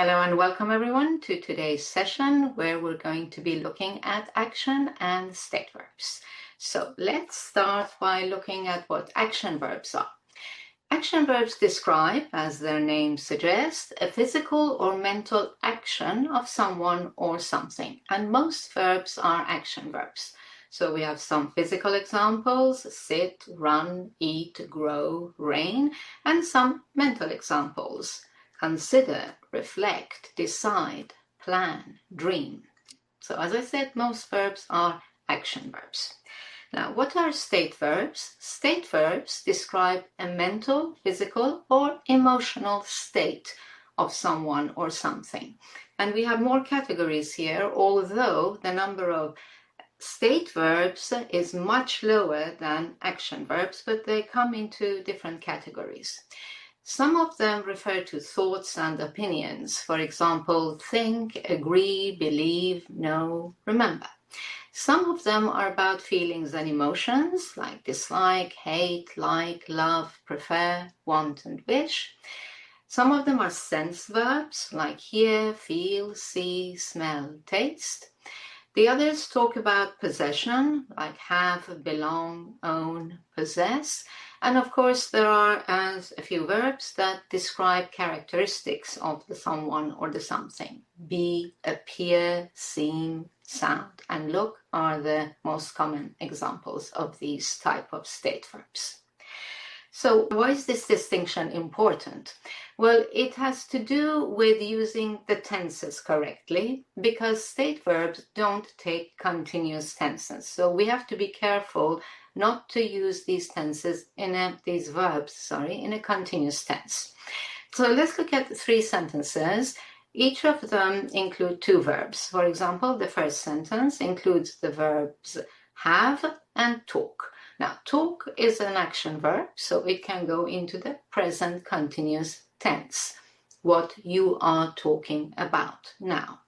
Hello and welcome everyone to today's session where we're going to be looking at action and state verbs. So let's start by looking at what action verbs are. Action verbs describe, as their name suggests, a physical or mental action of someone or something, and most verbs are action verbs. So we have some physical examples: sit, run, eat, grow, rain, and some mental examples: consider, reflect, decide, plan, dream. So as I said, most verbs are action verbs. Now, what are state verbs? State verbs describe a mental, physical, or emotional state of someone or something. And we have more categories here, although the number of state verbs is much lower than action verbs, but they come into different categories. Some of them refer to thoughts and opinions. For example, think, agree, believe, know, remember. Some of them are about feelings and emotions, like dislike, hate, like, love, prefer, want, and wish. Some of them are sense verbs, like hear, feel, see, smell, taste. The others talk about possession, like have, belong, own, possess. And of course, there are a few verbs that describe characteristics of the someone or the something. Be, appear, seem, sound, and look are the most common examples of these type of state verbs. So why is this distinction important? Well, it has to do with using the tenses correctly, because state verbs don't take continuous tenses. So we have to be careful not to use these verbs in a continuous tense. So let's look at 3 sentences. Each of them include 2 verbs. For example, the first sentence includes the verbs have and talk. Now, talk is an action verb, so it can go into the present continuous tense, what you are talking about now.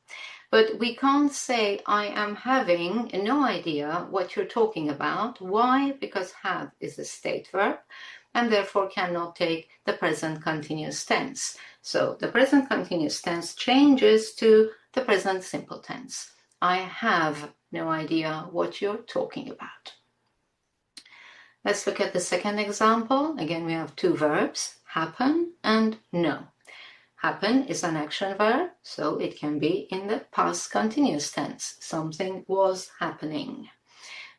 But we can't say, I am having no idea what you're talking about. Why? Because have is a state verb and therefore cannot take the present continuous tense. So the present continuous tense changes to the present simple tense. I have no idea what you're talking about. Let's look at the second example. Again, we have 2 verbs, happen and know. Happen is an action verb, so it can be in the past continuous tense. Something was happening.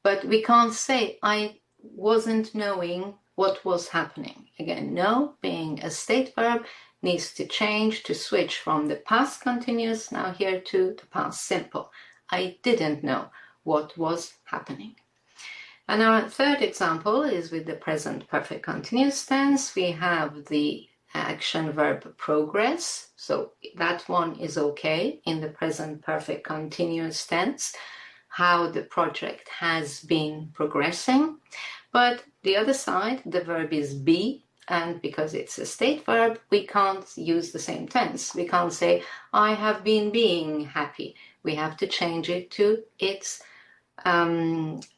But we can't say, I wasn't knowing what was happening. Again, know, being a state verb, needs to change to switch from the past continuous now here to the past simple. I didn't know what was happening. And our third example is with the present perfect continuous tense. We have the action verb progress. So that one is okay in the present perfect continuous tense, how the project has been progressing. But the other side, the verb is be, and because it's a state verb, we can't use the same tense. We can't say, I have been being happy. We have to change it to its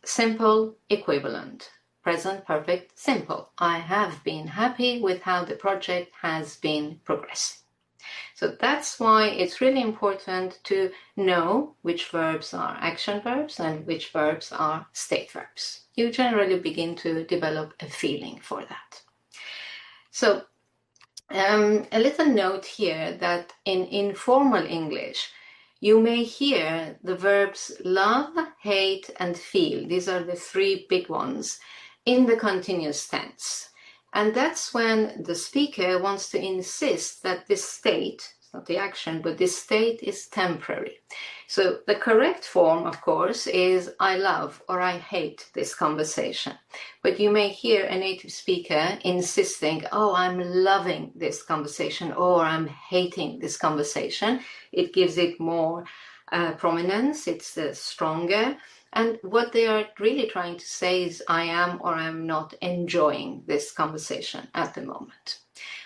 simple equivalent, present perfect simple. I have been happy with how the project has been progressing. So that's why it's really important to know which verbs are action verbs and which verbs are state verbs. You generally begin to develop a feeling for that. So a little note here that in informal English, you may hear the verbs love, hate, and feel. These are the 3 big ones in the continuous tense. And that's when the speaker wants to insist that this state, it's not the action, but this state is temporary. So the correct form, of course, is I love or I hate this conversation. But you may hear a native speaker insisting, oh, I'm loving this conversation or I'm hating this conversation. It gives it more prominence, it's stronger. And what they are really trying to say is I am or I'm not enjoying this conversation at the moment.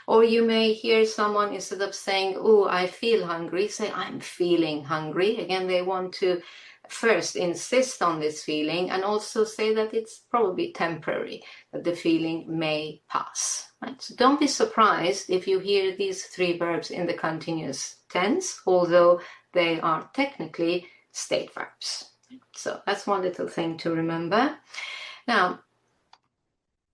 Or you may hear someone, instead of saying, oh, I feel hungry, say I'm feeling hungry. Again, they want to first insist on this feeling and also say that it's probably temporary, that the feeling may pass. Right? So don't be surprised if you hear these three verbs in the continuous tense, although they are technically state verbs. So that's one little thing to remember. Now,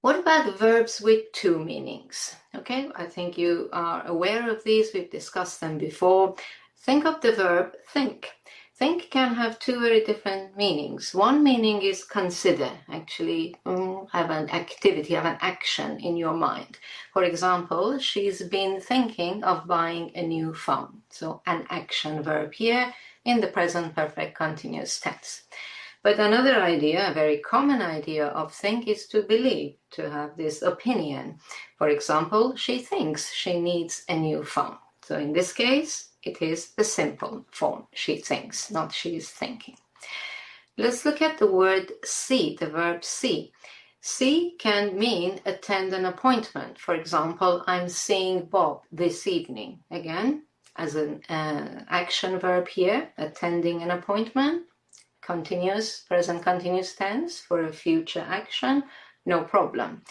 what about verbs with two meanings? Okay, I think you are aware of these. We've discussed them before. Think of the verb think. Think can have two very different meanings. One meaning is consider, actually have an activity, have an action in your mind. For example, she's been thinking of buying a new phone. So an action verb here in the present perfect continuous tense. But another idea, a very common idea of think, is to believe, to have this opinion. For example, she thinks she needs a new phone. So in this case, it is the simple form, she thinks, not she is thinking. Let's look at the word see, the verb see. See can mean attend an appointment. For example, I'm seeing Bob this evening. Again, as an action verb here, attending an appointment. Continuous, present continuous tense for a future action, no problem.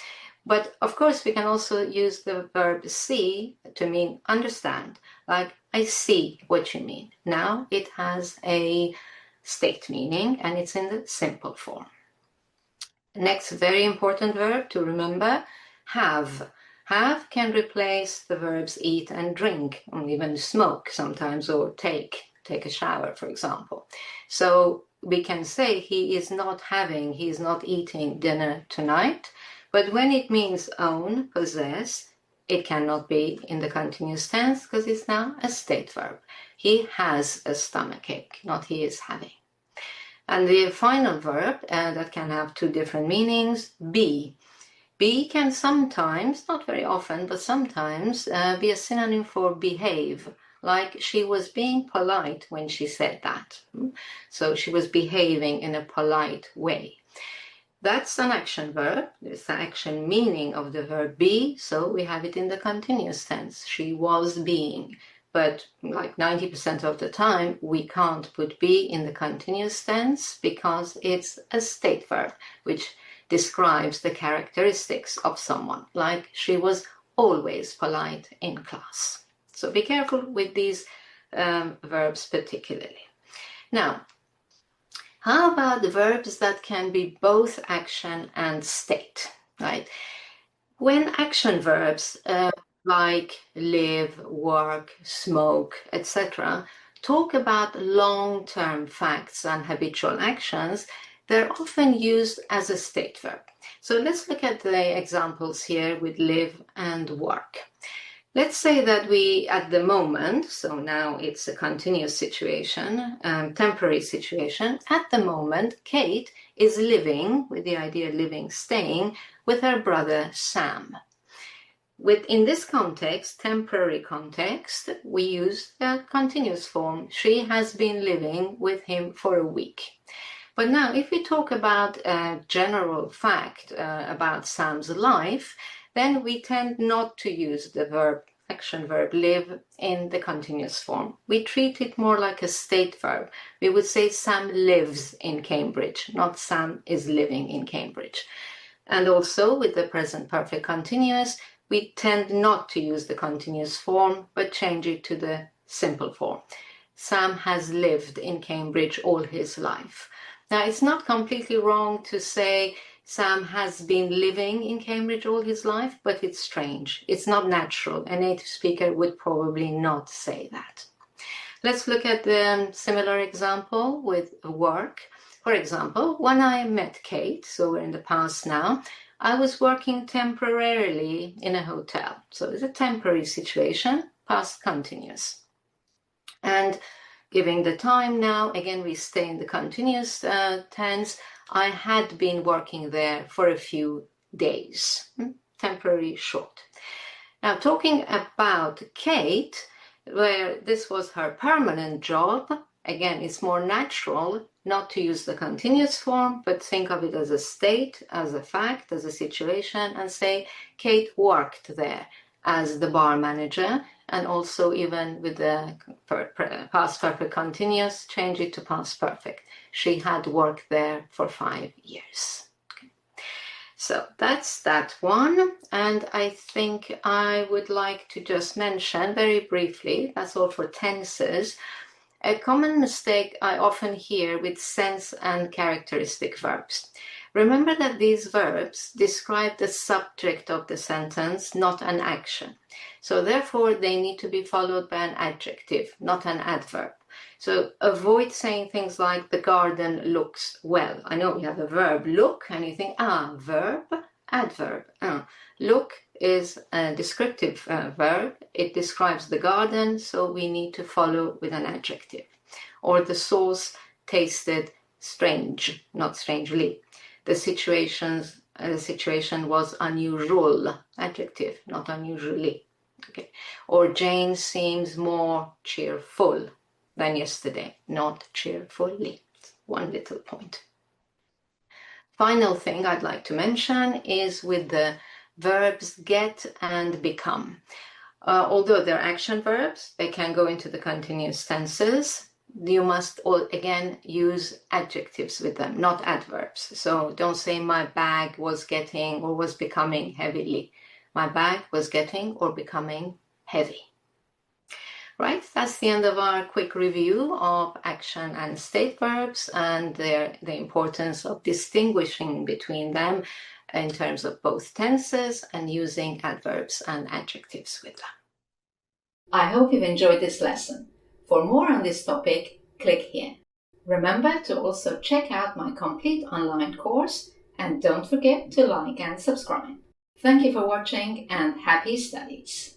But of course, we can also use the verb see to mean understand, like I see what you mean. Now it has a state meaning and it's in the simple form. Next very important verb to remember, have. Have can replace the verbs eat and drink, or even smoke sometimes, or take a shower, for example. So we can say he is not eating dinner tonight, but when it means own, possess, it cannot be in the continuous tense because it's now a state verb. He has a stomachache, not he is having. And the final verb that can have two different meanings, be. Be can sometimes, not very often, but sometimes be a synonym for behave. Like she was being polite when she said that. So she was behaving in a polite way. That's an action verb. It's the action meaning of the verb be, so we have it in the continuous tense. She was being. But like 90% of the time, we can't put be in the continuous tense because it's a state verb, which describes the characteristics of someone. Like she was always polite in class. So be careful with these verbs particularly. Now, how about the verbs that can be both action and state, right? When action verbs like live, work, smoke, etc., talk about long-term facts and habitual actions, they're often used as a state verb. So let's look at the examples here with live and work. Let's say that we, at the moment, so now it's a continuous situation, temporary situation, at the moment, Kate is living, with the idea of living, staying, with her brother Sam. In this context, temporary context, we use the continuous form. She has been living with him for a week. But now, if we talk about a general fact about Sam's life, then we tend not to use the action verb live in the continuous form. We treat it more like a state verb. We would say Sam lives in Cambridge, not Sam is living in Cambridge. And also with the present perfect continuous, we tend not to use the continuous form, but change it to the simple form. Sam has lived in Cambridge all his life. Now, it's not completely wrong to say Sam has been living in Cambridge all his life, but it's strange. It's not natural. A native speaker would probably not say that. Let's look at the similar example with work. For example, when I met Kate, so we're in the past now, I was working temporarily in a hotel. So it's a temporary situation, past continuous. And giving the time now, again, we stay in the continuous tense. I had been working there for a few days, temporary, short. Now, talking about Kate, where this was her permanent job, again, it's more natural not to use the continuous form, but think of it as a state, as a fact, as a situation, and say Kate worked there. as the bar manager, and also even with the past perfect continuous, change it to past perfect. She had worked there for 5 years. Okay. So that's that one, and I think I would like to just mention very briefly, that's all for tenses, a common mistake I often hear with sense and characteristic verbs. Remember that these verbs describe the subject of the sentence, not an action. So therefore, they need to be followed by an adjective, not an adverb. So avoid saying things like the garden looks well. I know we have a verb look, and you think, verb, adverb. Look is a descriptive verb. It describes the garden, so we need to follow with an adjective. Or the sauce tasted strange, not strangely. The situation was unusual, adjective, not unusually. Okay. Or Jane seems more cheerful than yesterday, not cheerfully. One little point. Final thing I'd like to mention is with the verbs get and become. Although they're action verbs, they can go into the continuous tenses. You must again use adjectives with them, not adverbs. So don't say my bag was getting or was becoming heavily. My bag was getting or becoming heavy. Right, that's the end of our quick review of action and state verbs and the importance of distinguishing between them in terms of both tenses and using adverbs and adjectives with them. I hope you've enjoyed this lesson. For more on this topic, click here. Remember to also check out my complete online course and don't forget to like and subscribe. Thank you for watching and happy studies!